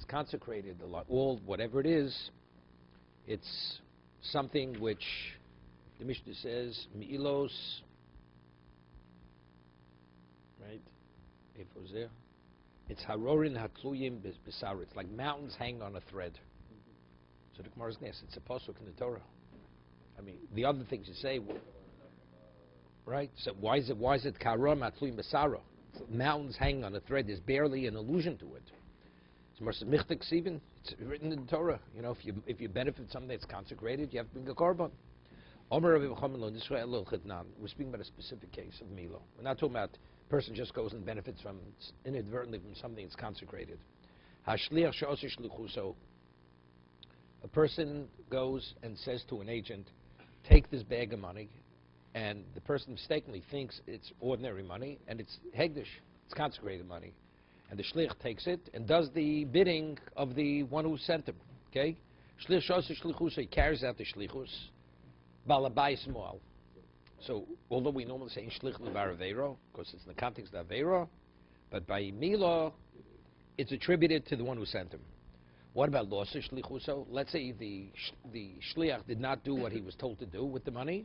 consecrated, all whatever it is, it's something which the Mishnah says, Mi'ilos, right? If it was there, it's Harorin Hatluyim Bisar. It's like mountains hang on a thread. So the Gemara's going to ask, it's a pasuk in the Torah. I mean, the other things you say, right? So why is it Karam Hatluyim Bisara? Mountains hanging on a thread. There's barely an allusion to it. It's written in the Torah. You know, if you benefit from something that's consecrated, you have to bring a korban. We're speaking about a specific case of Milo. We're not talking about a person just goes and benefits from inadvertently from something that's consecrated. A person goes and says to an agent, take this bag of money, and the person mistakenly thinks it's ordinary money, and it's hegdish, it's consecrated money. And the shlich takes it and does the bidding of the one who sent him. Okay? Shlich shosei shlichus, he carries out the shlichus. Balabai small. So, although we normally say in shlich levar aveiro, because it's in the context of aveiro, but by Milo, it's attributed to the one who sent him. What about losa shlichuso? Let's say the shliach did not do what he was told to do with the money.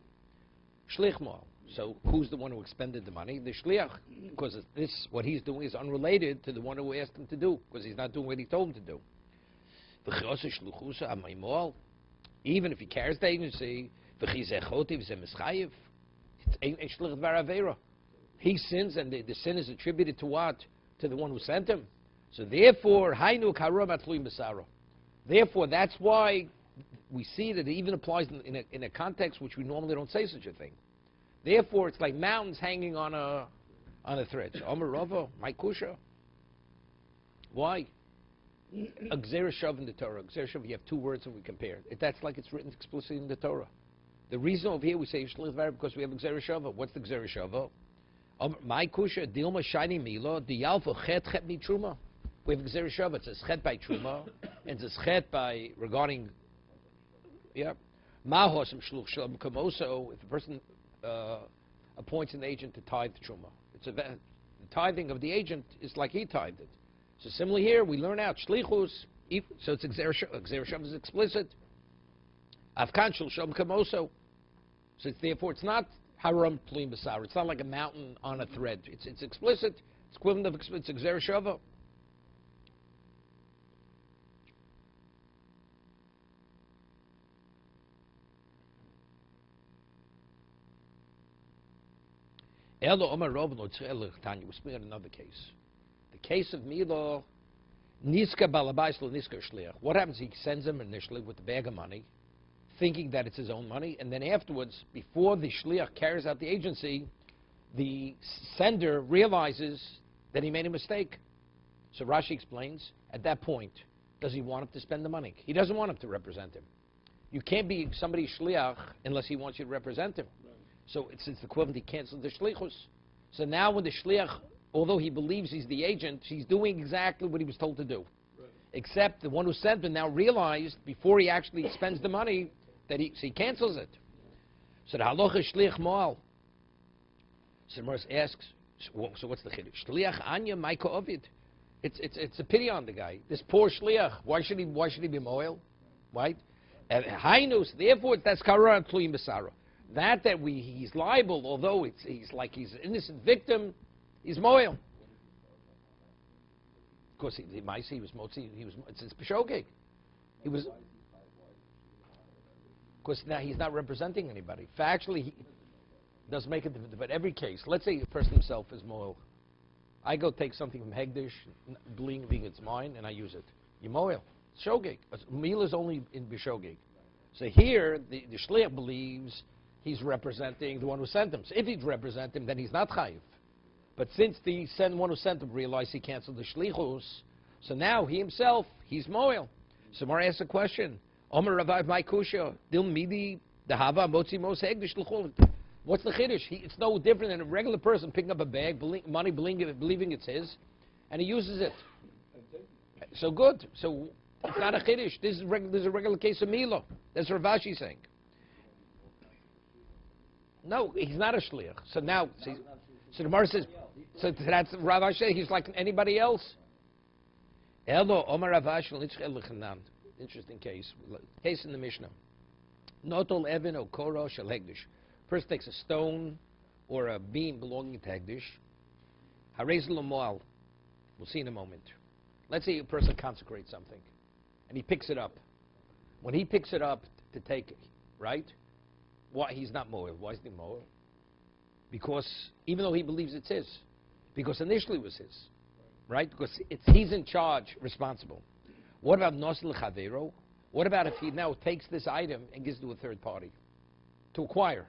Shlich mal. So who's the one who expended the money? The shliach, because what he's doing is unrelated to the one who asked him to do, because he's not doing what he told him to do. Even if he carries the agency, he sins, and the sin is attributed to what? To the one who sent him. So therefore, therefore, that's why we see that it even applies in a context which we normally don't say such a thing. Therefore, it's like mountains hanging on a thread. So, Omer Rava, my kusha. Why? A gzera shav in the Torah. Gzera shav, you have two words and we compare. That's like it's written explicitly in the Torah. The reason over here we say shlich var because we have a gzera shava. What's the gzera shava? My kusha, dilma shiny milo, diyalfa chet mitruma. We have a gzera shava. It says chet by truma, and it says chet by regarding. Yeah. Mahosam shluch shalom kamoso. If a person appoints an agent to tithe truma, the tithing of the agent is like he tithed it. So similarly here, we learn out shlichus. So it's gzera shav is explicit. Afkan shel shalom kamoso. So therefore, it's not haram plim basar. It's not like a mountain on a thread. It's explicit. It's equivalent of it's a gzera shava. We're speaking of another case. The case of Milo, Niska Balabais lo Niska Shliach. What happens? He sends him initially with the bag of money, thinking that it's his own money, and then afterwards, before the Shliach carries out the agency, the sender realizes that he made a mistake. So Rashi explains, at that point, does he want him to spend the money? He doesn't want him to represent him. You can't be somebody's Shliach unless he wants you to represent him. So it's equivalent, he canceled the shlichus. So now when the shliach, although he believes he's the agent, he's doing exactly what he was told to do. Right. Except the one who sent him now realized, before he actually spends the money, that he cancels it. So the halacha is shliach moal. So the Morris asks, so what's the chiddush? Shliach anya maika ovid. It's a pity on the guy. This poor shliach, why should he be moal? Right? Hainus, therefore that's kara tluyim besara. He's liable, although he's an innocent victim, he's moil. Of course, he was motzi. It's b'shogeg. He was. Of course, now he's not representing anybody. Factually, he does make it. But every case, let's say the person himself is moil. I go take something from Hegdish, believing it's mine, and I use it. You moil. It's shogeg. Meal is only in b'shogeg. So here, the shliach believes he's representing the one who sent him. So if he'd represent him, then he's not chayiv. But since the one who sent him realized he canceled the shlichus, so now he himself, he's moil. So Mar asks a question. Omer Ravav my kusha dil midi dehava motzi mos hegdish l'chol. What's the chiddush? It's no different than a regular person picking up a bag, money, believing it's his, and he uses it. So good. So it's not a chiddush. This is a regular case of Milo. That's what Rav Ashi saying. No, he's not a shliach. So now, so the Gemara says, so that's Rav Ashi. He's like anybody else. Elo Omar Avash Nitzchel Lechanan. Interesting case. Case in the Mishnah. Notol Evin O Koro Shel Hegdish. First takes a stone or a beam belonging to Hegdish. Harez Lomoal. We'll see in a moment. Let's say a person consecrates something, and he picks it up. When he picks it up to take it, right? Why he's not moel? Why is he moel? Because even though he believes it's his, because initially it was his, right? Because he's in charge, responsible. What about nosel chavero? What about if he now takes this item and gives it to a third party to acquire?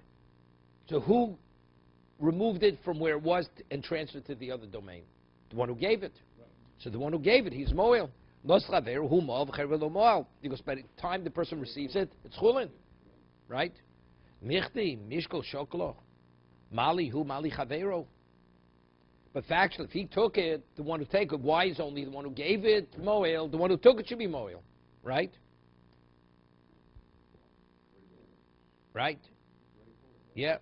So who removed it from where it was and transferred to the other domain? The one who gave it. So the one who gave it, he's moel. Nosel chavero hu moel v'chever lo moel. Because by the time the person receives it, it's chulin, right? Michti mishkol shoklo. Mali hu mali chavero. But factually, if he took it, the one who took it, why is only the one who gave it moel? The one who took it should be moel, right? Right? Yeah.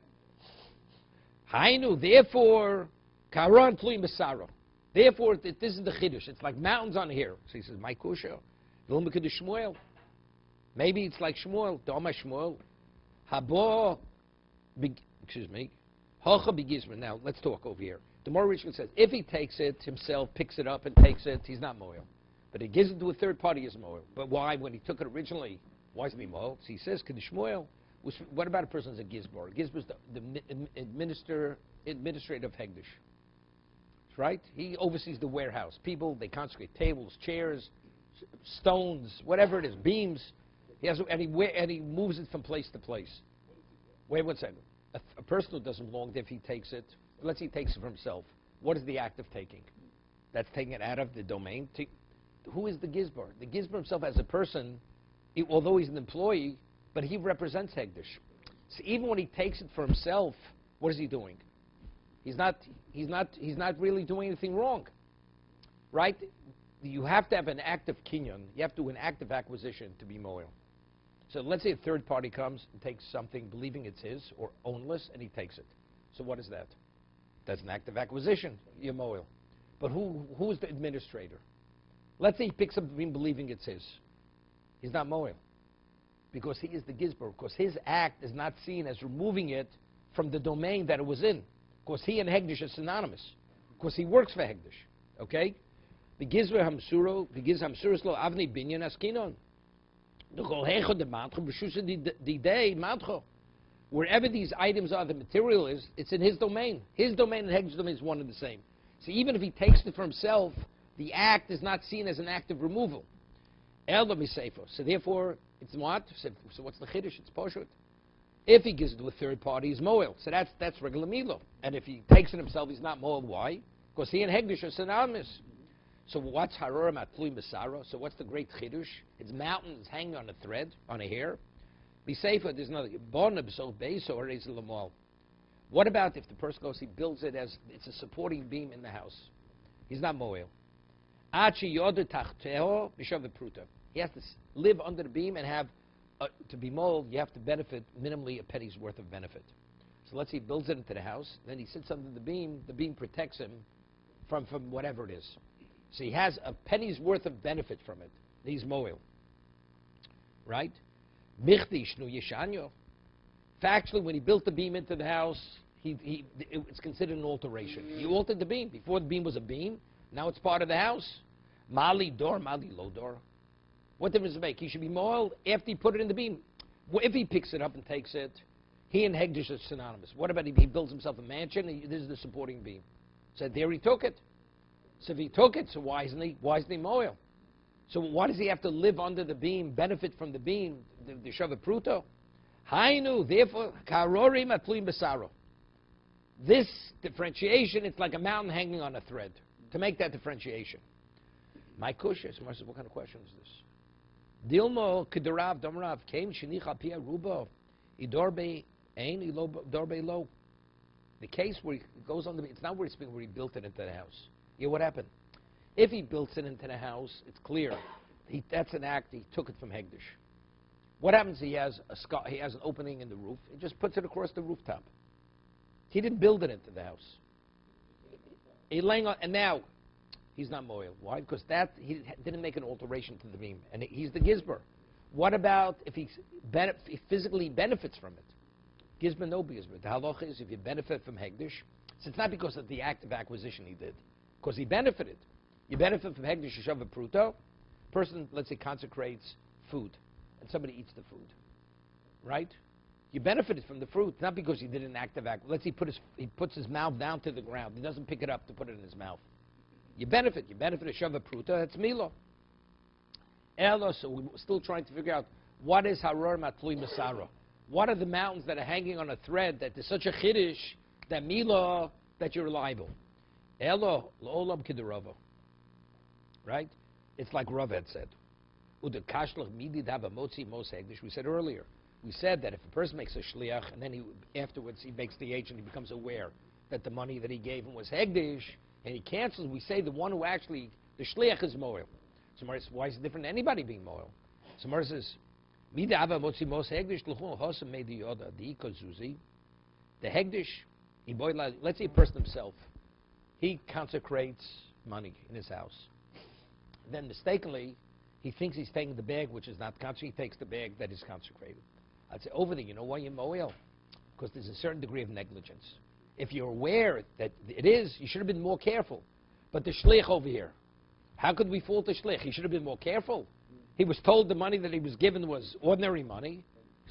Hainu, therefore, karon plui masaro. Therefore, this is the chiddush. It's like mountains on here. So he says, my kusha, Shmuel. Maybe it's like Shmuel, Doma Shmuel. Habo, excuse me, Hocha begizmer. Now, let's talk over here. The more Richmond says, if he takes it himself, picks it up and takes it, he's not moel. But he gives it to a third party, is moel. But why, when he took it originally, why is he moel? So he says, Shmuel. What about a person who's a gizbar? A gizbar is the administrator of Hegdish. Right? He oversees the warehouse. People, they consecrate tables, chairs, stones, whatever it is, beams. And he moves it from place to place. Wait one second. A person who doesn't belong there, if he takes it, let's say he takes it for himself. What is the act of taking? That's taking it out of the domain. Who is the gizbar? The gizbar himself as a person, although he's an employee, but he represents Hegdish. So even when he takes it for himself, what is he doing? He's not really doing anything wrong, right? You have to have an active kinyan. You have to do an active acquisition to be moel. So let's say a third party comes and takes something believing it's his or ownless, and he takes it. So what is that? That's an active acquisition. You're moel. But who is the administrator? Let's say he picks up something believing it's his. He's not moel. Because he is the gizbar. Because his act is not seen as removing it from the domain that it was in. Because he and Hegdish are synonymous. Because he works for Hegdish. Okay? The gizbar hamsuro, the gizbar hamsuros lo avni binyan askinon. Wherever these items are, the material is, it's in his domain. His domain and Hegdish's domain is one and the same. So even if he takes it for himself, the act is not seen as an act of removal. So therefore, it's what? So what's the chiddush? It's poshut. If he gives it to a third party, he's moel. So that's regular milo. And if he takes it himself, he's not moel. Why? Because he and Hegdish are synonymous. So what's harorim atlui masara? So what's the great chiddush? It's mountains hanging on a thread, on a hair. Be safer. There's another. What about if the person goes, he builds it as it's a supporting beam in the house? He's not moel. He has to live under the beam and have, to be moel, you have to benefit minimally a penny's worth of benefit. So let's say he builds it into the house, then he sits under the beam protects him from whatever it is. So he has a penny's worth of benefit from it. He's moel. Right? Factually, when he built the beam into the house, it's considered an alteration. He altered the beam. Before the beam was a beam, now it's part of the house. Mali door, mali lo door. What difference does it make? He should be moel after he put it in the beam. If he picks it up and takes it, he and Hegdish are synonymous. What about if he builds himself a mansion? This is the supporting beam. So there he took it. So if he took it, so why isn't he moel? So why does he have to live under the beam, benefit from the beam, the shava pruto? Hainu, therefore, karorim atluim besaro. This differentiation, it's like a mountain hanging on a thread. To make that differentiation. My kusha, what kind of question is this? Dilmo kedarav domrav came shenich apia rubo idorbe ein idorbe lo. The case where he goes on it's not where it's been where he built it into the house. Yeah, what happened? If he built it into the house, it's clear. That's an act. He took it from Hegdish. What happens? He has an opening in the roof. He just puts it across the rooftop. He didn't build it into the house. He laying on, and now, He's not moil. Why? Because he didn't make an alteration to the beam, and he's the gizber. What about if he physically benefits from it? Gizber, no gizber. The halacha is if you benefit from hegdish, so it's not because of the act of acquisition he did, because he benefited. You benefit from hegdish shava pruto. Person, let's say, consecrates food, and somebody eats the food, right? You benefited from the fruit, not because he did an act of acquisition. Let's say he puts his mouth down to the ground. He doesn't pick it up to put it in his mouth. You benefit of shava pruta, that's milo. Elo, so we're still trying to figure out what is haror matlui masara. What are the mountains that are hanging on a thread that is such a chiddush that milo, that you're liable? Elo, lo'olam kiderova. Right? It's like Rav had said. We said earlier. We said that if a person makes a shliach and then afterwards he makes the agent, he becomes aware that the money that he gave him was hegdish, and he cancels, we say the one who actually, the shliach is moil. So Mara says, why is it different than anybody being moil? So Mara says, the hegdish, let's say a person himself, he consecrates money in his house. Then mistakenly, he thinks he's taking the bag which is not consecrated, he takes the bag that is consecrated. I'd say, over there, you know why you're moil? Because there's a certain degree of negligence. If you're aware that it is, you should have been more careful. But the shlich over here, how could we fault the shlich? He should have been more careful. He was told the money that he was given was ordinary money,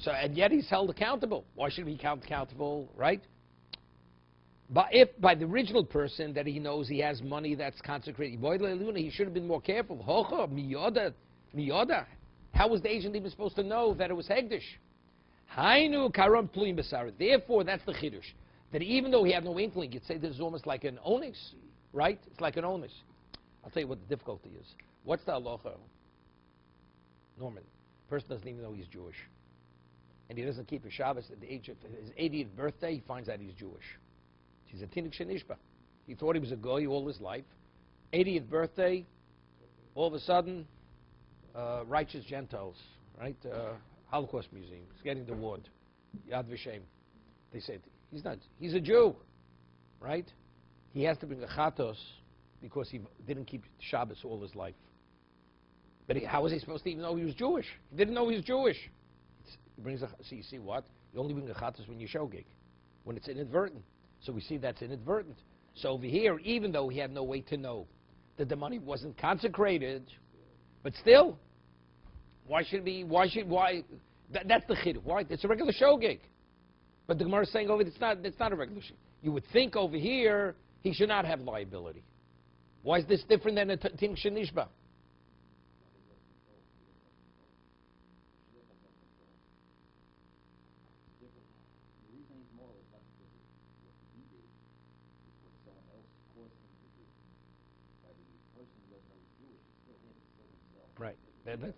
and yet he's held accountable. Why should he be held accountable, right? But if by the original person that he knows he has money that's consecrated, he should have been more careful. Miyoda. How was the agent even supposed to know that it was hegdish? Therefore, that's the chiddush. That even though he had no inkling, you'd say this is almost like an onus, right? It's like an onus. I'll tell you what the difficulty is. What's the halacha? Norman, the person doesn't even know he's Jewish. And he doesn't keep his Shabbos at the age of his 80th birthday, he finds out he's Jewish. He's a tinik shenishba. He thought he was a goy all his life. 80th birthday, all of a sudden, righteous Gentiles, right? Holocaust Museum. He's getting the award. Yad Vashem. They said, he's a Jew, right? He has to bring a chatos because he didn't keep Shabbos all his life. But how was he supposed to even know he was Jewish? He didn't know he was Jewish. He brings so you see what? You only bring a chatos when you shogeg, when it's inadvertent. So we see that's inadvertent. So over here, even though he had no way to know that the money wasn't consecrated, but still, why? That's the chiddush. Why? It's a regular shogeg. But the Gemara is saying over it's not a regular shogeg. You would think over here he should not have liability. Why is this different than a tim shenishba? Right.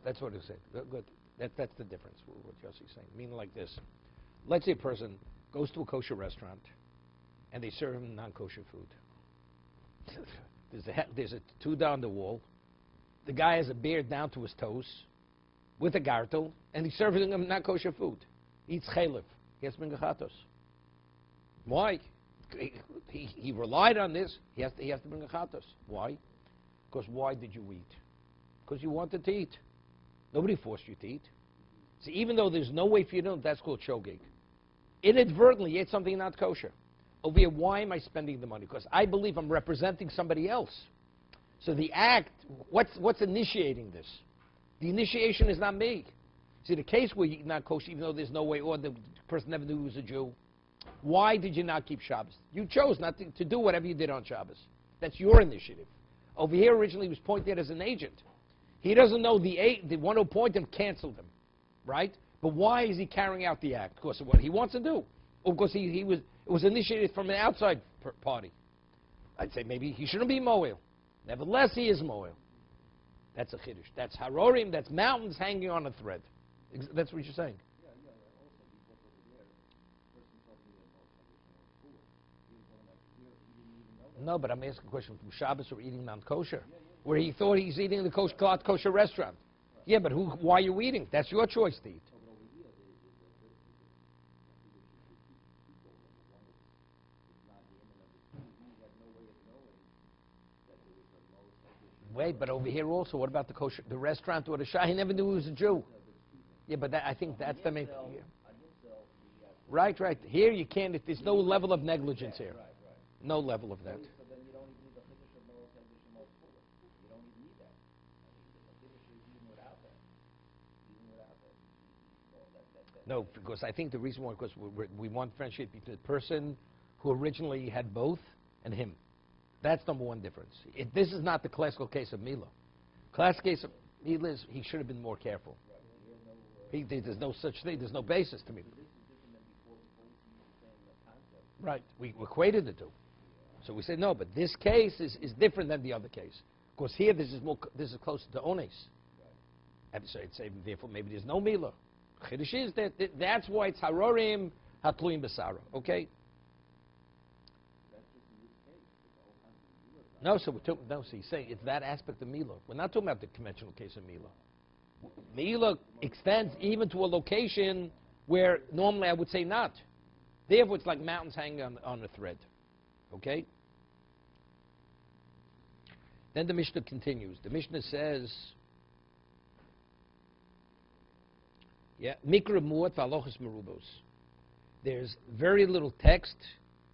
That's what it said. Good. That's the difference, what Yossi's saying. Meaning like this. Let's say a person goes to a kosher restaurant and they serve him non-kosher food. There's a tuda on the wall. The guy has a beard down to his toes with a gartel, and he's serving him non-kosher food. He eats chaylev. He has to bring a chatos. Why? He relied on this. He has to bring a chatos. Why? Because why did you eat? Because you wanted to eat. Nobody forced you to eat. So even though there's no way for you to know, that's called shogeg. Inadvertently, you ate something not kosher. Over here, why am I spending the money? Because I believe I'm representing somebody else. So the act, what's initiating this? The initiation is not me. See, the case where you eat not kosher, even though there's no way, or the person never knew he was a Jew, why did you not keep Shabbos? You chose not to do whatever you did on Shabbos. That's your initiative. Over here, originally, he was pointed as an agent. He doesn't know the one who pointed him canceled him, right? But why is he carrying out the act? Because of what he wants to do, or because it was initiated from an outside party. I'd say maybe he shouldn't be moel. Nevertheless, he is moel. That's a chiddush. That's harorim. That's mountains hanging on a thread. That's what you're saying. No, but I'm asking a question from Shabbos or eating non-kosher, where he thought he's eating in the kosher restaurant. Yeah, but why are you eating? That's your choice to eat. Wait, but over here also, what about the kosher, the restaurant or the shah? He never knew he was a Jew. Yeah, but I think that's the main. Yeah. Right. Here you can't. There's no level of negligence here. No level of that. No, because I think the reason why, because we want friendship between the person who originally had both and him. That's number one difference. This is not the classical case of Mila. Classical case of Mila is he should have been more careful. There's no such thing. There's no basis to Mila. Right. We equated the two. So we say no, but this case is different than the other case. Because here this is closer to Ones. And so it's therefore maybe there's no Mila. Chiddush is that's why it's Harorim Hatluim Besara. Okay? No, so he's saying it's that aspect of Mila. We're not talking about the conventional case of Mila. Mila extends even to a location where normally I would say not. Therefore, it's like mountains hanging on a thread. Okay? Then the Mishnah continues. The Mishnah says, Mikra Muat V'Halochos Merubos. There's very little text,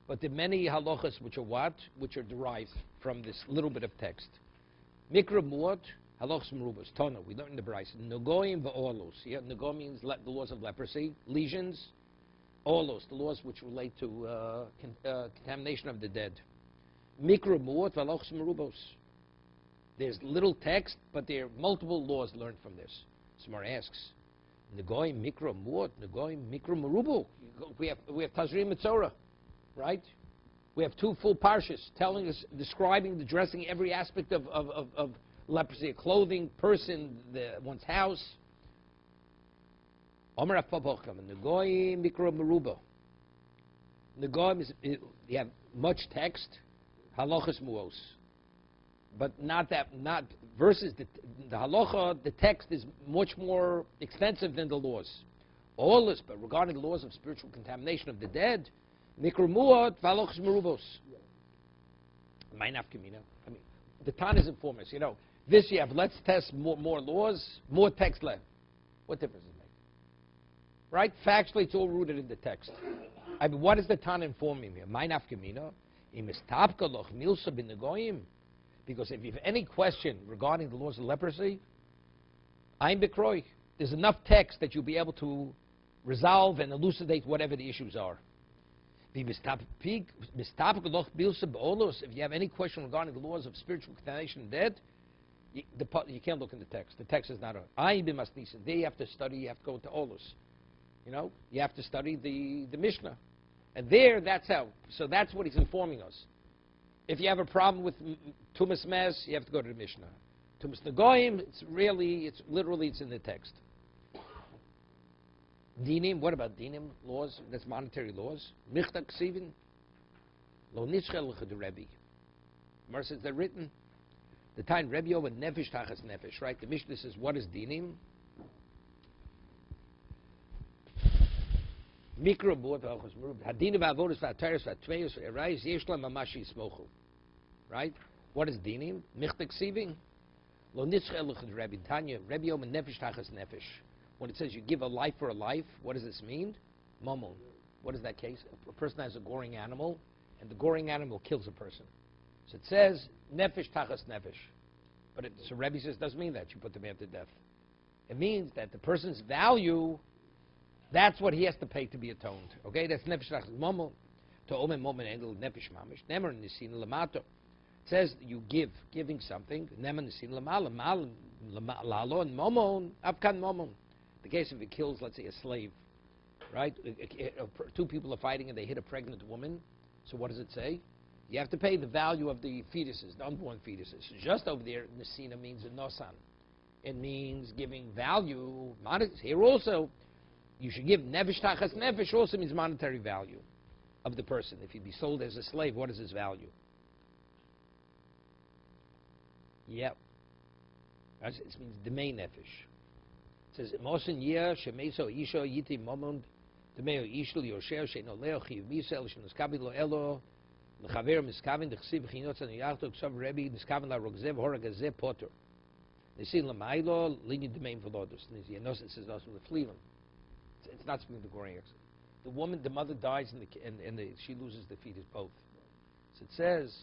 but there are many halachas which are what? Which are derived from this little bit of text. Mikra Muat Halochos Merubos. Tona, we learned in the Bryce. Negoim V'Olos. Yeah, Nego means the laws of leprosy, lesions. Olos, the laws which relate to contamination of the dead. Mikra Muat V'Halochos Merubos. There's little text, but there are multiple laws learned from this. Smar asks, Negoim Mikra Muat, Negoim Mikra Merubu. We have Tazrim Mitzorah, right? We have two full parshas telling us, describing, addressing every aspect of leprosy, clothing, person, one's house. Omer Afabocham, Negoim Mikra Meruba. Negoim is, you have much text, halachas muos. But not versus the halacha, the text is much more extensive than the laws. All this, but regarding the laws of spiritual contamination of the dead, Mikra V'Halochos Merubos. Ma'inafkamina. I mean, the Tan is informing us. This you have. Let's test more laws, more text left. What difference does it make? Right? Factually, it's all rooted in the text. I mean, what is the Tan informing me? Ma'inafkamina. Imistapka loch milsa b'negoyim. Because if you have any question regarding the laws of leprosy, Ein Bekroy, there's enough text that you'll be able to resolve and elucidate whatever the issues are. If you have any question regarding the laws of spiritual contamination and dead, you can't look in the text. The text is not Ein B'masnisa. There you have to study, you have to go to Olus. You have to study the Mishnah. And there, that's how. So that's what he's informing us. If you have a problem with Tumas Mes, you have to go to the Mishnah. Tumas Negoim, it's in the text. Dinim, what about Dinim? Laws, that's monetary laws. Michta Ksivin, Lo Nitzchel L'Chad Rebbe. Mar says they're written. The time Rebbe over Nefesh Tachas Nefesh, right? The Mishnah says, what is Dinim? Mikra Buat V'Halochos Merubos. Hadin V'Avodos V'Ataris V'Atveos V'Erais Yeshlam Mamashi Smochu. Right? What is dinim? Michta ksivin. Lo nitzchel l'chad Rebbe. Tanya, Rebbe Yom nefesh tachas nefesh. When it says you give a life for a life, what does this mean? Momon. What is that case? A person has a goring animal, and the goring animal kills a person. So it says nefesh tachas nefesh. But so Rebbe says it doesn't mean that you put the man to death. It means that the person's value, that's what he has to pay to be atoned. Okay? That's nefesh tachas momon. To omen momon endel nefesh mamish. Nemer nisin lamato. It says you giving something. Neman nisin lamala, lalo and momon, afkan momon. The case if it kills, let's say, a slave, right? Two people are fighting and they hit a pregnant woman. So what does it say? You have to pay the value of the fetuses, the unborn fetuses. Just over there, nisina means a nosan. It means giving value. Here also, you should give nefesh tachas nefesh. Also means monetary value of the person. If he'd be sold as a slave, what is his value? Yep. It means the main nefesh. It says, Mosin yeh shemeso isho yiti momon demeo ishel yosher she'no leo chiv misel she'nos kabilo elo L'chaver miskaven d'chsiv b'chinot aniyachto k'sav Rebbe miskaven la'rogzev horagazeh potter. Nisin l'maylo lini d'meim v'lodos. It says also the fleelim. It's not speaking to Goring. The woman, the mother dies, and she loses the fetus both. So it says,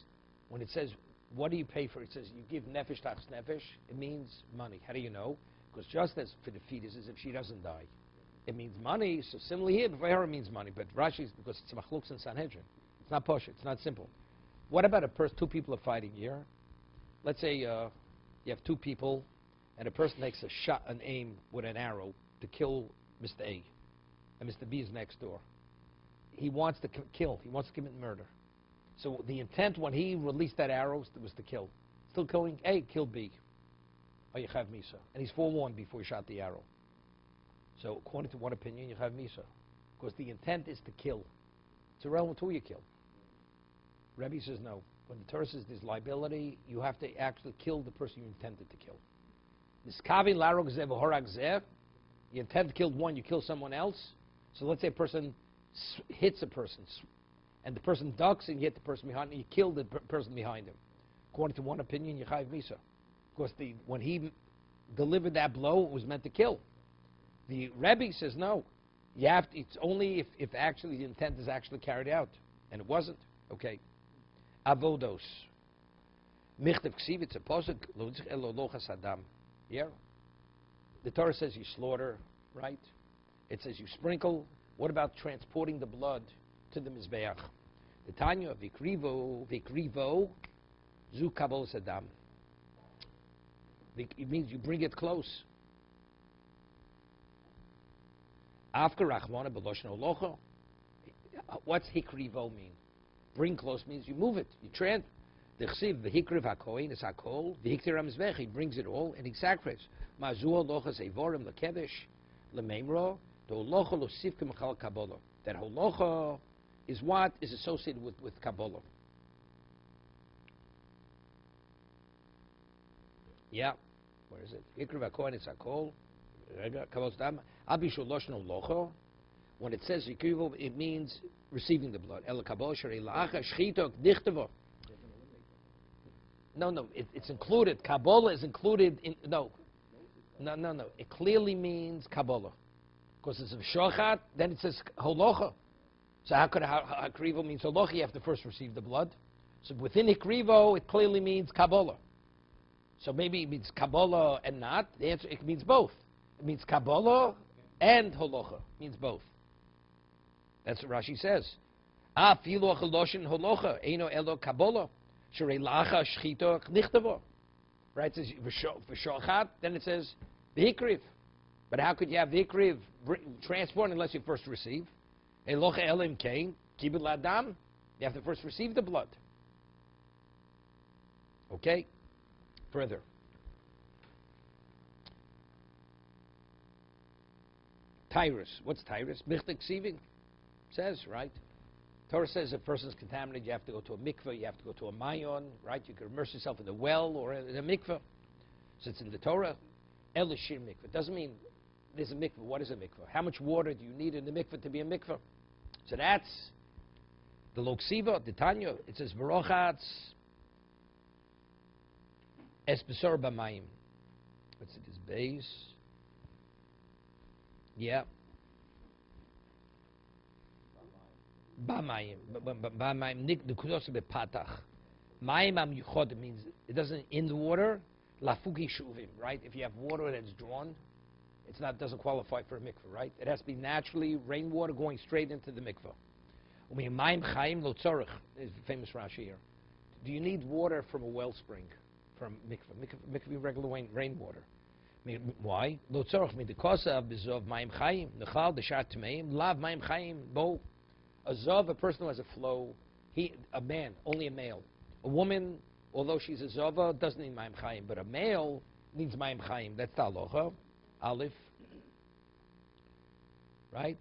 when it says, what do you pay for? It says you give nefesh tachs nefesh. It means money. How do you know? Because just as for the fetus, as if she doesn't die, it means money. So similarly here, for her it means money. But Rashi's, because it's machlukes and Sanhedrin. It's not posh. It's not simple. What about a person? Two people are fighting here. Let's say you have two people, and a person takes a shot, an aim with an arrow to kill Mr. A, and Mr. B is next door. He wants to kill. He wants to commit murder. So the intent when he released that arrow was to kill. Still killing A, kill B. Oh, you have Misa. And he's forewarned before he shot the arrow. So according to one opinion, you have Misa. Because the intent is to kill. It's irrelevant who you kill. Rebbe says no. When the Torah says there's liability, you have to actually kill the person you intended to kill. You intend to kill one, you kill someone else. So let's say a person hits a person, and the person ducks, and you hit the person behind him, you kill the person behind him. According to one opinion, you chayiv misa. Because when he delivered that blow, it was meant to kill. The Rebbe says no. You have to, it's only if actually the intent is actually carried out. And it wasn't. Okay. Avodos. Michtav ksiv, it's a posuk, lo tzich elo lochas adam. Yeah. The Torah says you slaughter, right? It says you sprinkle. What about transporting the blood to the Mizbeach? The Tanya, vikrivo, zu kabol sadam. It means you bring it close. After Rachmana b'loshen holocha, what's hikrivo mean? Bring close means you move it. You trans. The chsiv v'hikriv hakoyin is hakol. V'hiktir hamizbech, he brings it all and he sacrifices. Mazu holocha zeivorim lekedesh lemeimro. The holocha losif k'machal kabbalah. That holocha is what is associated with kabbalah. Yeah. Where is it? Hikriv hakoyin is hakol. Kabbalah stam. Abishu loshen holocha. When it says yikrivo, it means receiving the blood. El kabbalah sharei la'acha shchitok dichtavo. No, it's included. Kabbalah is included in, no. It clearly means Kabbalah. Because it's a shochat, then it says holocha. So how could Hakrivo means holocha? You have to first receive the blood. So within Hakrivo, it clearly means Kabbalah. So maybe it means Kabbalah and not. The answer, it means both. It means Kabbalah and holocha. It means both. That's what Rashi says. Filo chaloshin holocha, eino elo Kabbalah. Right, it says v'shochat, then it says v'hikriv. But how could you have v'hikriv transport unless you first receive? Elocha elim kain kibud ladam. You have to first receive the blood. Okay. Further. Tyrus. What's Tyrus? Michtek ksiving. Says right. Torah says if a person is contaminated, you have to go to a mikveh, you have to go to a mayon, right? You can immerse yourself in a well or in a mikveh. So it's in the Torah. Elishir mikveh. Doesn't mean there's a mikveh. What is a mikveh? How much water do you need in the mikveh to be a mikveh? So that's the Loksiva, the Tanya. It says, Barochatz es besor b'mayim. What's it, his base? Yeah. B'mayim, nekudos bepatach. Mayim am yuchod means it doesn't in the water. Lafugi shuvim, right? If you have water that's drawn, it's not doesn't qualify for a mikveh, right? It has to be naturally rainwater going straight into the mikveh. Mayim chayim lo tzorich is the famous Rashi here. Do you need water from a wellspring, from mikveh? Mikveh regular rainwater. Why? Lo tzorich because of bezov mayim chayim nechal deshat tmeim lav mayim chayim bo. A zav, a person who has a flow, a man, only a male. A woman, although she's a zava, doesn't need mayim chayim, but a male needs mayim chayim. That's the halacha. Aleph. Right?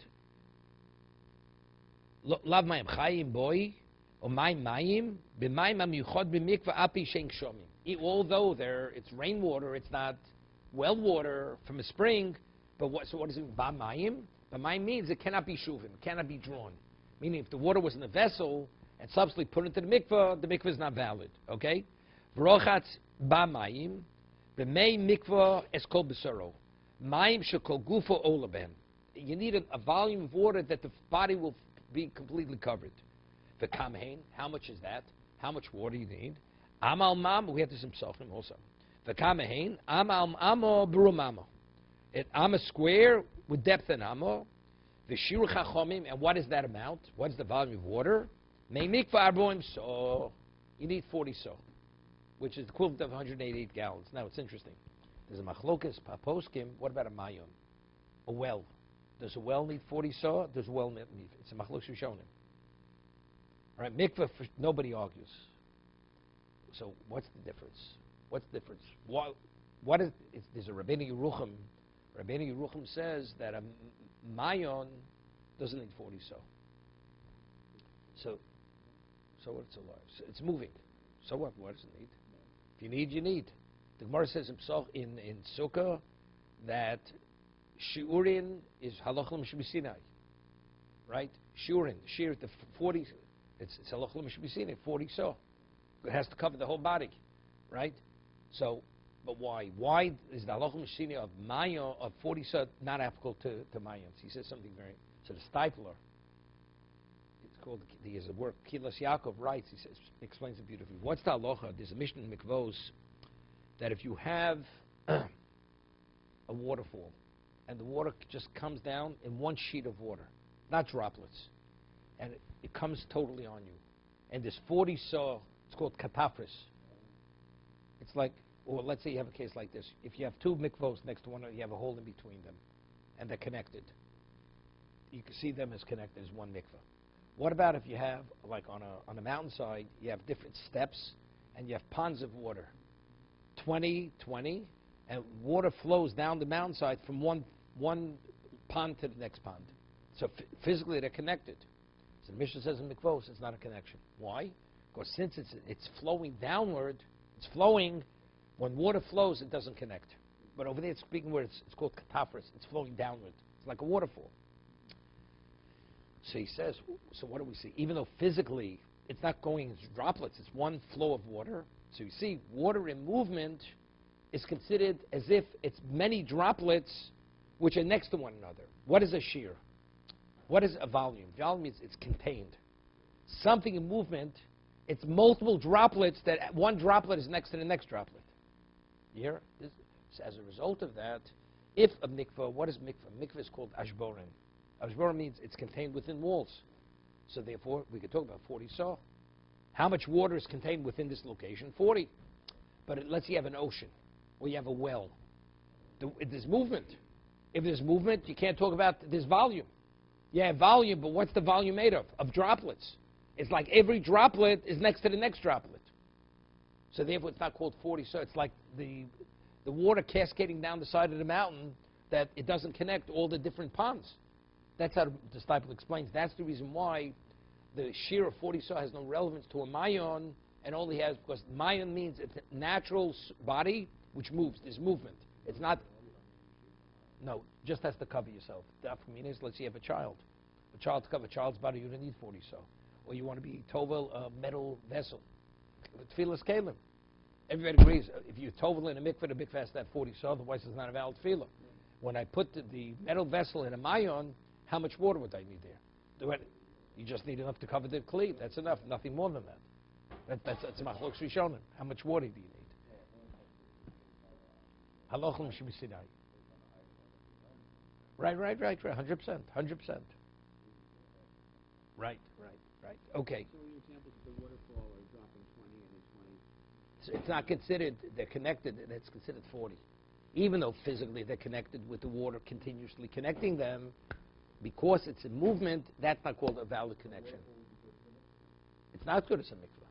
Lav mayim chayim boy, or mayim, b'mayim am yuchod b'mikvah api shein shomim. Although it's rainwater, it's not well water from a spring, but what does it mean? B'mayim? B'mayim means it cannot be shuvim, it cannot be drawn. Meaning if the water was in a vessel, and subsequently put into the mikveh is not valid. Okay? V'rochatz b'mayim, b'mei mikveh es kol b'saro. Mayim shekol gufo olaben. You need a volume of water that the body will be completely covered. V'kamhein, how much is that? How much water you need? Amal mam, we have this in Psachim also. V'kamhein, amal amo b'rumamo. Am a square with depth in amo. V'shiru chachomim, and what is that amount? What is the volume of water? Mei mikvah arboim so. You need 40 so, which is the equivalent of 188 gallons. Now it's interesting. There's a machlokas paposkim. What about a mayom? A well. Does a well need 40 so? Does a well need? It's a machlokas rishonim. All right, mikvah. Nobody argues. So what's the difference? What's the difference? What is? There's a Rabbeinu Yerucham. Rabbeinu Yerucham says that a mayon doesn't need 40 so. So what's a lot? So it's moving. So what? What does it need? If you need, you need. The Gemara says in Sukkah that shiurin is halachah l'mishbisinai, right? Shiurin, shir the 40. It's halachah l'mishbisinai, 40 so. It has to cover the whole body, right? So, but why? Why is the halachah l'mishbisinai of mayon of 40 so not applicable to mayons? He says something very. So the Stifler. He has a work, Kilas Yaakov writes, he says, explains it beautifully. What's the halacha? There's a mission in Mikvos that if you have a waterfall and the water just comes down in one sheet of water, not droplets, and it comes totally on you, and there's 40 so, it's called katafris. It's like, or let's say you have a case like this. If you have two mikvos next to one another, you have a hole in between them, and they're connected. You can see them as connected as one mikvah. What about if you have, like on a mountainside, you have different steps, and you have ponds of water, 20, and water flows down the mountainside from one pond to the next pond. So physically they're connected. So the Mishnah says in Mikvos it's not a connection. Why? Because since it's flowing downward, it's flowing, when water flows it doesn't connect. But over there it's speaking where it's called katafris, it's flowing downward. It's like a waterfall. So he says, so what do we see? Even though physically it's not going as droplets, it's one flow of water. So you see, water in movement is considered as if it's many droplets which are next to one another. What is a shear? What is a volume? Volume means it's contained. Something in movement, it's multiple droplets that one droplet is next to the next droplet. You hear? So as a result of that, if a mikveh, what is mikveh? Mikveh is called ashborim. Ashborim means it's contained within walls. So therefore, we could talk about 40 so. How much water is contained within this location? 40. But let's say you have an ocean, or you have a well. There's movement. If there's movement, you can't talk about this volume. Yeah, volume, but what's the volume made of? Of droplets. It's like every droplet is next to the next droplet. So therefore, it's not called 40 so. It's like the water cascading down the side of the mountain that it doesn't connect all the different ponds. That's how the disciple explains. That's the reason why the shear of 40 so has no relevance to a mayon, and only has, because mayon means it's a natural body which moves. There's movement. It's not, no, just has to cover yourself. Let's say you have a child. A child to cover a child's body, you don't need 40 so. Or you want to be tovel a metal vessel. Tefillah kalim. Everybody agrees. If you tovel in a mikveh, the mikveh has to have 40 so, otherwise it's not a valid tefillah. When I put the metal vessel in a mayon, how much water would I need there? You just need enough to cover the kli. That's enough. Nothing more than that. That's machlokes rishonim. How much water do you need? Halachim shemisinai. Right. 100%. Right. Okay. So in examples of the waterfall are dropping 20 and then 20. So it's not considered, they're connected, that's considered 40. Even though physically they're connected with the water continuously connecting them, because it's a movement, that's not called a valid connection. It's not good as a mikveh.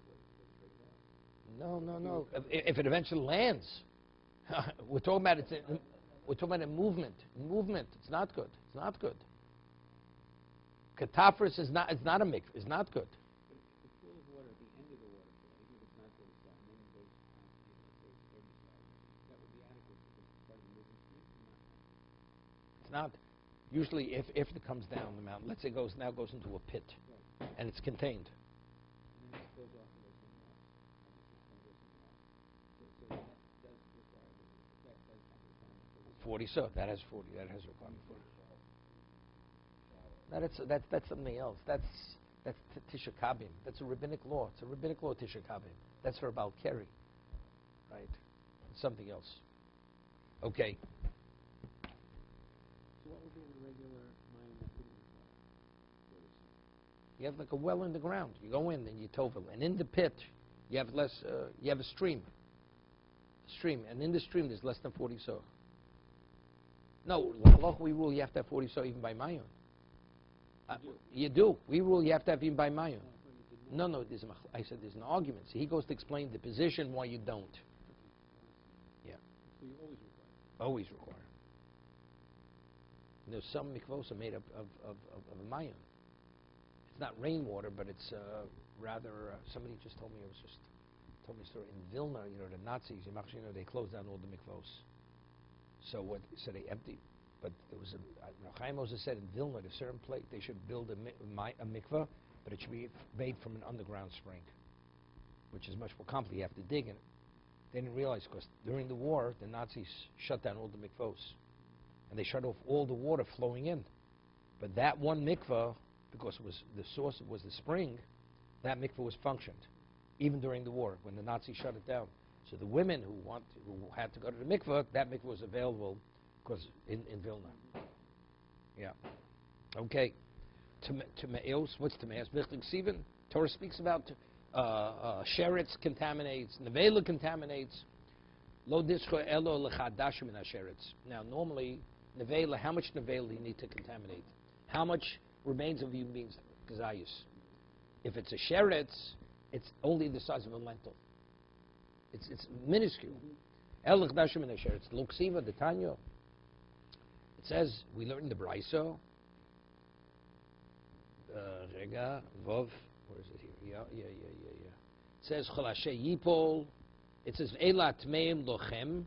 No. If it eventually lands, we're talking about a movement. Movement. It's not good. It's not good. Katafris is not a mikveh. It's not good. But the pool of water at the end of the waterfall, even if it's not very flat, and then it goes past, let's say, 30 sides, that would be adequate because it's part of the movement stream. It's not. Usually, if it comes down the mountain, let's say goes into a pit, and it's contained. goes off and goes somewhere else. Obviously, it's going to go somewhere else. So that does require the effect does have a requirement for 40 so. That has 40. That has a requirement for it. No, that's something else. That's Tisha Kabim. That's a rabbinic law. It's a rabbinic law, Tisha Kabim. That's for about Keri. Right? It's something else. Okay. So what would be a regular mine that wouldn't require? You have like a well in the ground. You go in and you tovel. And in the pit, you have less. You have a stream. And in the stream, there's less than 40 so. No, we rule you have to have 40 so even by Mayon. You do. We rule you have to have even by Mayon. No, I said there's an argument. So he goes to explain the position why you don't. Yeah. So you always require? Always require. There's some mikvos are made of a Mayon. It's not rainwater, but it's rather, somebody just told me, told me a story. In Vilna, the Nazis, they closed down all the mikvos. So they emptied. But there was Chaim Moses said in Vilna, at a certain place, they should build a mikveh, but it should be made from an underground spring, which is much more complicated. You have to dig in it. They didn't realize because during the war, the Nazis shut down all the mikvos, and they shut off all the water flowing in. But that one mikveh, because it was the source was the spring, that mikveh was functioned, even during the war when the Nazis shut it down. So the women who had to go to the mikveh, that mikveh was available. Because in Vilna. Yeah. Okay. Tameos, what's Tameos? Bichlik Sivan. Torah speaks about sheretz contaminates, nevela contaminates. Lo discho elo lechadashim in sheretz. Now, normally, nevela, how much nevela do you need to contaminate? How much remains of you means gazayus? If it's a sheretz, it's only the size of a lentil. It's minuscule. El lechadashim in sheretz. Lo ksiva, the Tanya. It says, we learned the Braiso. Rega, Vov, where is it here? Yeah. It says, Cholashe Yipol. It says, Eilat Meim Lochem.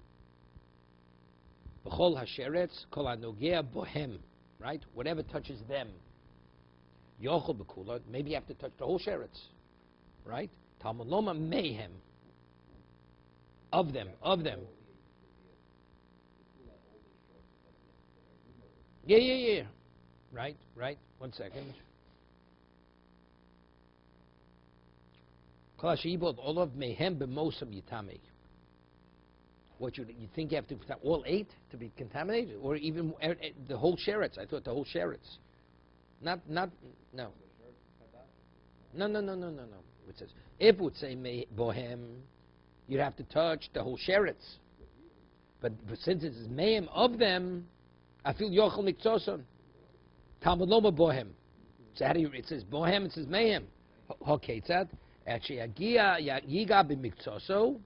B'chol HaSheretz, Kol HaNogea Bohem. Right? Whatever touches them. Yochel B'kula. Maybe you have to touch the whole Sheretz. Right? Talmud Loma Mayhem. Of them. Yeah. Right. 1 second. All of mehem b'mosam yitame. What you think you have to all 8 to be contaminated, or even the whole sheretz? I thought the whole sheretz. No. It says if it would say bohem, you'd have to touch the whole sheretz. But since it is mehem of them. I feel yochel niktoson. Talmud loma bohem. So how do you? It says bohem. It says mehem. Okay, it's that. Actually, yiga b'miktoso.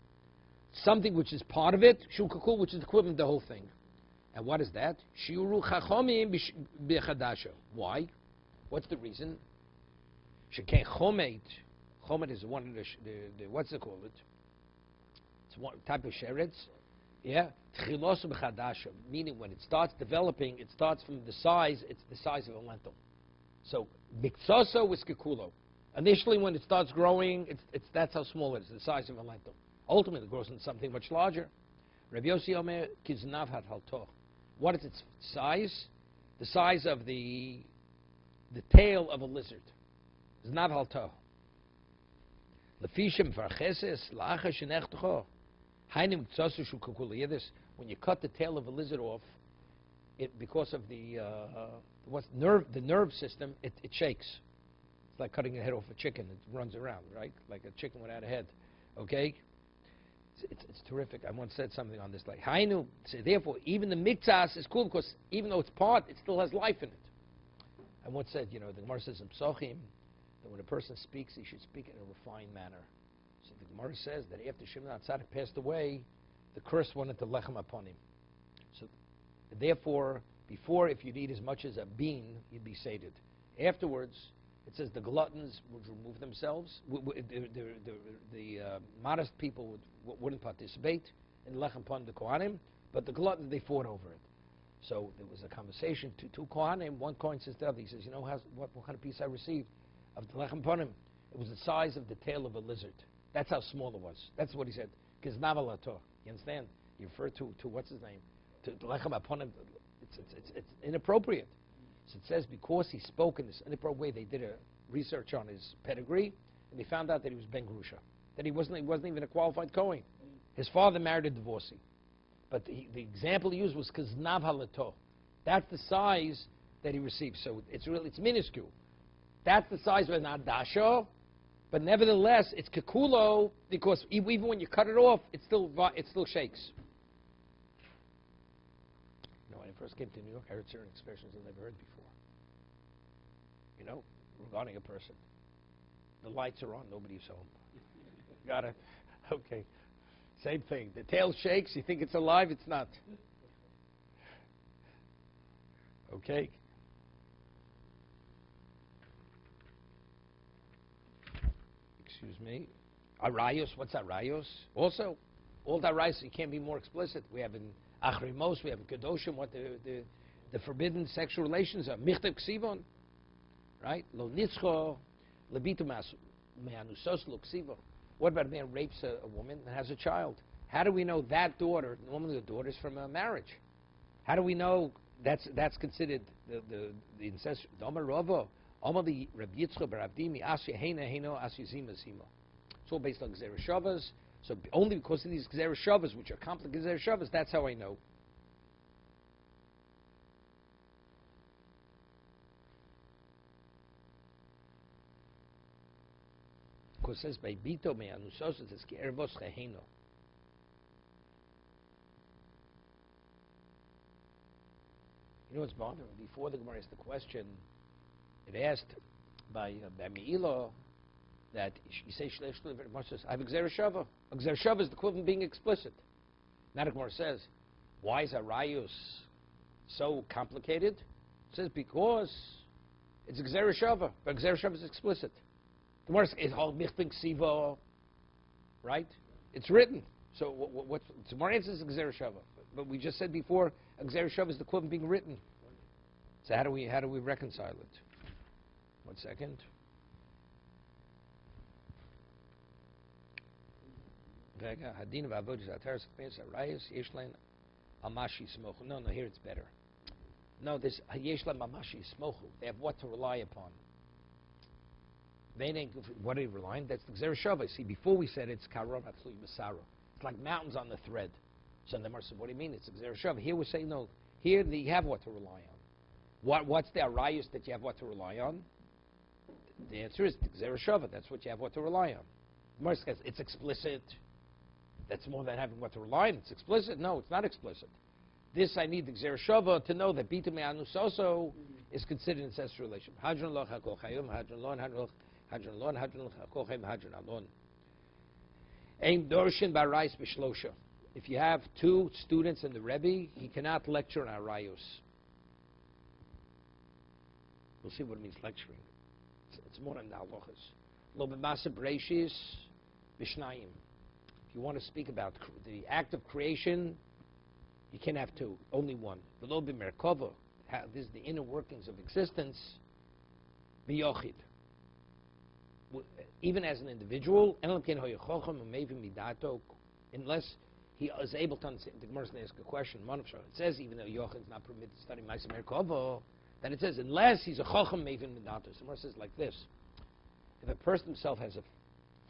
Something which is part of it. Shukakul, which is the equivalent of the whole thing. And what is that? Shiuru chachomim b'chadasha. Why? What's the reason? Shekei chomet. Chomet is one of the what's it called? It's one type of sheretz. Yeah, tchilos b'chadasha, meaning when it starts developing, it starts from the size. It's the size of a lentil. So mikzoso is kekulo. Initially, when it starts growing, that's how small it is, the size of a lentil. Ultimately, it grows into something much larger. Rabbi Yossi Omer kiznav hat haltoch. What is its size? The size of the tail of a lizard. Znav haltoch. Lefishem varcheses la'acha shenechtocho. When you cut the tail of a lizard off, because of the nerve system, it shakes. It's like cutting the head off a chicken. It runs around, right? Like a chicken without a head. Okay? It's terrific. I once said something on this. Like Hainu. So therefore, even the miktas is cool because even though it's part, it still has life in it. I once said, the Gemara says in Psochim that when a person speaks, he should speak in a refined manner. So the Gemara says that after Shimon HaTzadik passed away, the curse went into lechem upon him. So therefore, before, if you'd eat as much as a bean, you'd be sated. Afterwards, it says the gluttons would remove themselves. The modest people wouldn't participate in lechem upon the Kohanim, but the gluttons, they fought over it. So there was a conversation to two Kohanim. One Kohen says to the other, he says, what kind of piece I received of the lechem upon him? It was the size of the tail of a lizard. That's how small it was. That's what he said. Kiznavalato. You understand? You refer to what's his name? To lechem upon him. It's inappropriate. So it says because he spoke in this inappropriate way, they did a research on his pedigree, and they found out that he was Ben Grusha, that he wasn't even a qualified Kohen. His father married a divorcee. But the example he used was Kiznav halato. That's the size that he received. So it's minuscule. That's the size of an adasha, but nevertheless it's kekulo because even when you cut it off, it still shakes. You know, when I first came to New York, I heard certain expressions I've never heard before. You know, regarding a person. The lights are on, nobody's home. Got it? Okay. Same thing. The tail shakes, you think it's alive, it's not. Okay? Excuse me. Arayos, what's arayos? Also, all the arayos, you can't be more explicit. We have in Achrimos, we have in Kedoshim, what the forbidden sexual relations are. Michtav ksivon. Right? Lo nitzcho, lebitu me'anusos lo ksivon. What about a man rapes a woman and has a child? How do we know that daughter, normally the daughter is from a marriage? How do we know that's considered the incest? It's all based on Gzera Shavas. So only because of these Gzera Shavas, which are complicated Gzera Shavas, that's how I know. Because it says by Bito me anusos, it says ki ervos cheheno. You know what's bothering? Before the Gemara asked the question, it asked by Me'ilo that you say shlesh says I have a Gzera Shava. A Gzera Shava is the equivalent of being explicit. Now the Gemara says, why is Arayos so complicated? It says because it's a Gzera Shava, but Gzera Shava is explicit. The Gemara is all michting sivo, right? It's written. So what's the Gemara answers is Gzera Shava, but we just said before a Gzera Shava is the equivalent of being written. So how do we reconcile it? 1 second. No, here it's better. No, this Yeshla Mamashi Smochu. They have what to rely upon. What are they relying? That's the Gzera Shava. See, before we said it's Karon Atzluy Masaro. It's like mountains on the thread. So the Gemara said, what do you mean? It's a Gzera Shava. Here we're saying, no, here you have what to rely on. What's the Arayus that you have what to rely on? The answer is Gzera Shava. That's what you have what to rely on. The Gemara says, it's explicit. That's more than having what to rely on. It's explicit? No, it's not explicit. This I need the Gzera Shava to know that Bita Me'anu Soso is considered an ancestral relation. Hadron Loch HaKol Chayim, Hadron Lon, Hadron Loch, Hadron Lon, Hadron Loch HaKol Chayim, Hadron Alon. Ein Dorshin Barais B'Shlosha. If you have 2 students in the Rebbe, he cannot lecture on Arayos. We'll see what it means lecturing. It's more than Nalochas. Lo B'Masa Bereshis B'Shnayim. If you want to speak about the act of creation, you can't have 2, only 1. V'lo b'merkava, this is the inner workings of existence, b'yochid. Even as an individual, unless he is able to understand. The Gemara is going to ask a question. It says even though Yochid is not permitted to study Ma'aseh Merkava, then it says unless he's a Chochem Mevin Midato. The Gemara says like this: if a person himself has a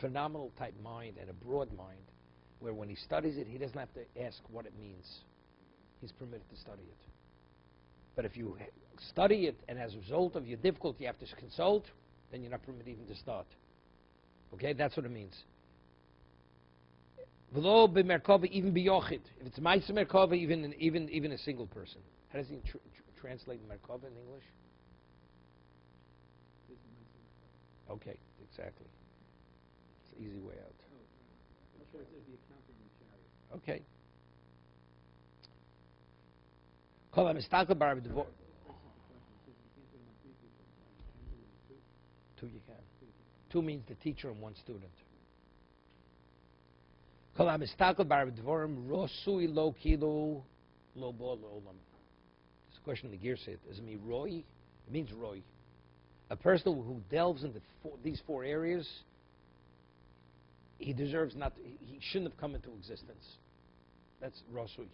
phenomenal type mind and a broad mind, where when he studies it, he doesn't have to ask what it means. He's permitted to study it. But if you study it, and as a result of your difficulty you have to consult, then you're not permitted even to start. Okay, that's what it means. V'lo b'merkava, even b'yochid. If it's ma'aseh merkava, even a single person. How does he translate merkava in English? Okay, exactly. It's an easy way out. I'm sure it says the accountant in chariot. Okay. Kol ha'mistakel bar b'dvor. Two you can. 2 means the teacher and 1 student. Kol ha'mistakel bar b'dvorim rosui lo kilu lo bo lo olam. This question in the gear said, does it mean roy? It means roy. A person who delves into these four areas, he deserves not. He shouldn't have come into existence. That's Rasui.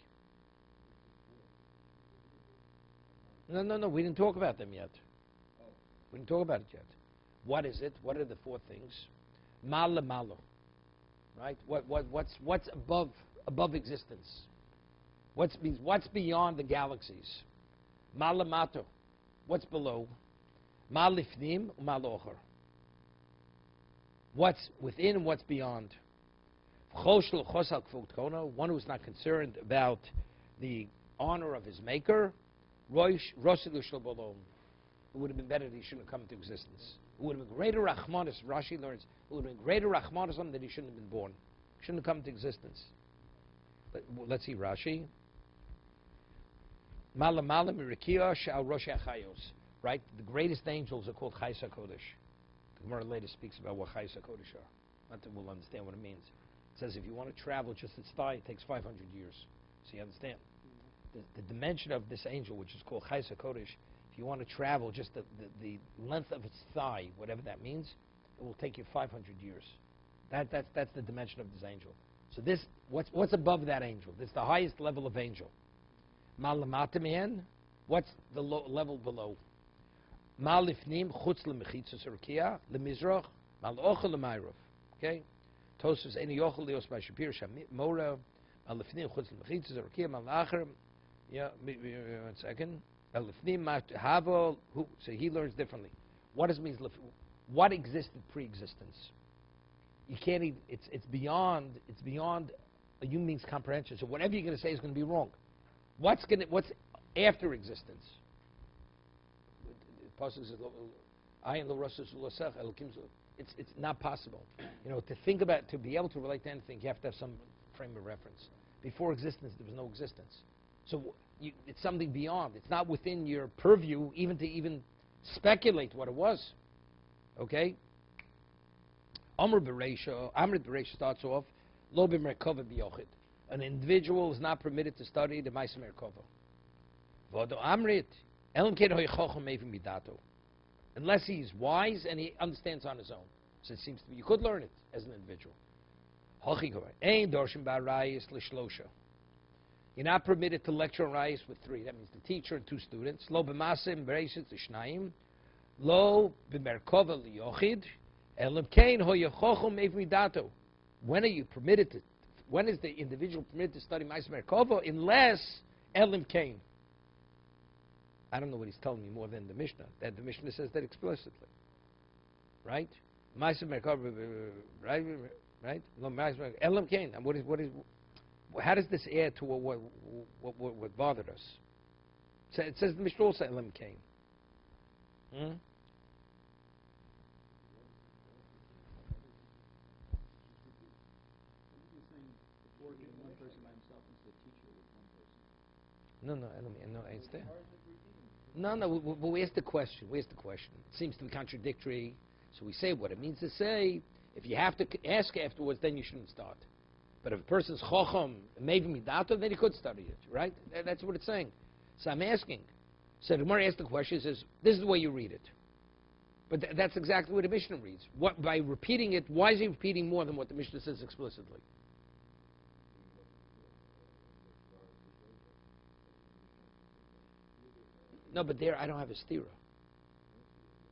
No. We didn't talk about them yet. We didn't talk about it yet. What is it? What are the four things? Mala malo. Right? What's above existence? What's beyond the galaxies? Mala mato. What's below? Ma lifnim u'ma lo'ocher. What's within and what's beyond? One who's not concerned about the honor of his maker, it would have been better that he shouldn't have come into existence. It would have been greater Rahmanis, Rashi learns, it would have been greater Rahmanis that he shouldn't have been born. Shouldn't have come into existence. Let's see Rashi. Right? The greatest angels are called Chayes HaKodesh. The Gemara later speaks about what Chayes HaKodesh are. Not that we'll understand what it means. It says if you want to travel just its thigh, it takes 500 years. So you understand? The dimension of this angel, which is called Chayes HaKodesh, if you want to travel just the length of its thigh, whatever that means, it will take you 500 years. That's the dimension of this angel. So this, what's above that angel? This is the highest level of angel. Malamataman, what's the level below? Malifnim chutz lemechitzos urkia lemizrach malochel lemayrov. Okay, Tosfos eni yochel lios by Shapir Mora malifnim chutz lemechitzos urkia malacher. Yeah, 1 second. Malifnim havo. So he learns differently. What does means? What existed pre-existence? You can't even. It's beyond a human being's comprehension. So whatever you're going to say is going to be wrong. What's after existence? It's not possible. To think about, to be able to relate to anything, you have to have some frame of reference. Before existence, there was no existence. So it's something beyond. It's not within your purview even to speculate what it was. Okay? Amr Bereisha starts off, Lo b'merkava b'yochid. An individual is not permitted to study the Ma'aseh Merkava. V'odo Amrit, unless he's wise and he understands on his own. So it seems to be, you could learn it as an individual. You're not permitted to lecture on Rayis with 3. That means the teacher and 2 students. Lo b'masem b'reishit l'shnayim. Lo b'merkova liyochid. Elim kein hoyechochom evmidato. When are you permitted to? When is the individual permitted to study Ma'aseh Merkava? Unless Elim kein. I don't know what he's telling me more than the Mishnah. That the Mishnah says that explicitly, right? Ma'aseh Merkava, right? No, Ma'aseh Merkava. Elim kein. And what is? How does this add to what bothered us? It says the Mishnah also Elim kein. No, it's there. No, we asked the question. It seems to be contradictory, so we say what it means to say. If you have to ask afterwards, then you shouldn't start. But if a person's chocham, maybe midato, then he could study it, right? That's what it's saying. So I'm asking. So the Gemara asked the question, says, this is the way you read it. But that's exactly what the Mishnah reads. By repeating it, why is he repeating more than what the Mishnah says explicitly? No, but there I don't have a stira.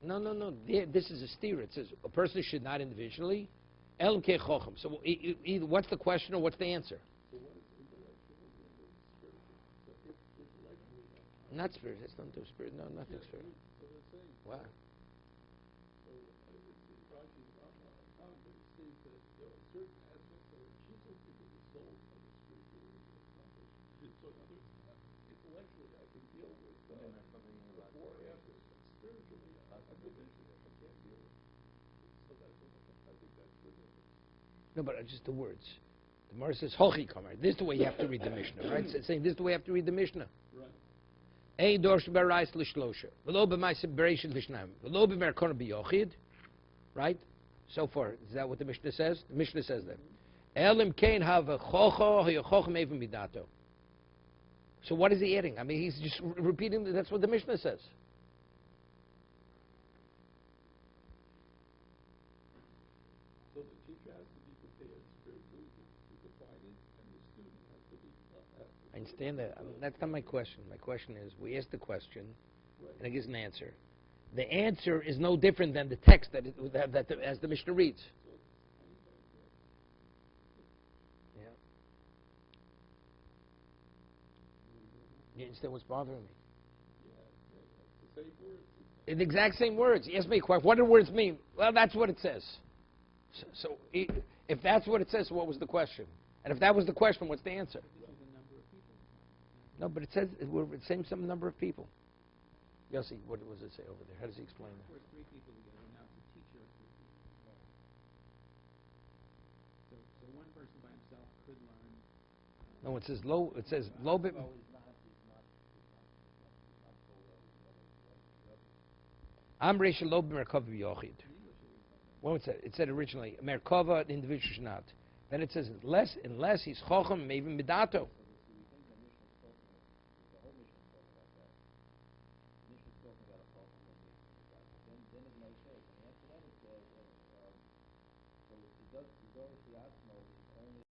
No. This is a stira. It says a person should not individually. El ke chochem. So either what's the question or what's the answer? Not spirit. That's not the spirit. No, nothing spirit. Wow. No, but just the words. The Gemara says, Hochi Kamar. This is the way you have to read the Mishnah, right? It's saying this is the way you have to read the Mishnah. Right. Right? So far, is that what the Mishnah says? The Mishnah says that. So what is he adding? I mean, he's just repeating, that's what the Mishnah says. I understand that. That's not my question. My question is, we ask the question, and it gives an answer. The answer is no different than the text as the Mishnah reads. Yeah. You understand what's bothering me? The same words. The exact same words. He asked me a question. What do words mean? Well, that's what it says. So if that's what it says, what was the question? And if that was the question, what's the answer? No, but it says we're the same some number of people. Yossi, what does it say over there? How does he explain that? Of course, 3 people together. Now it's a teacher of 3 people. So one person by himself could learn. No, it says low. It says low bit. Am reisha low b'merkava b'yochid. What it said? It said originally merkava individual shnat. Then it says unless he's chochem even midato.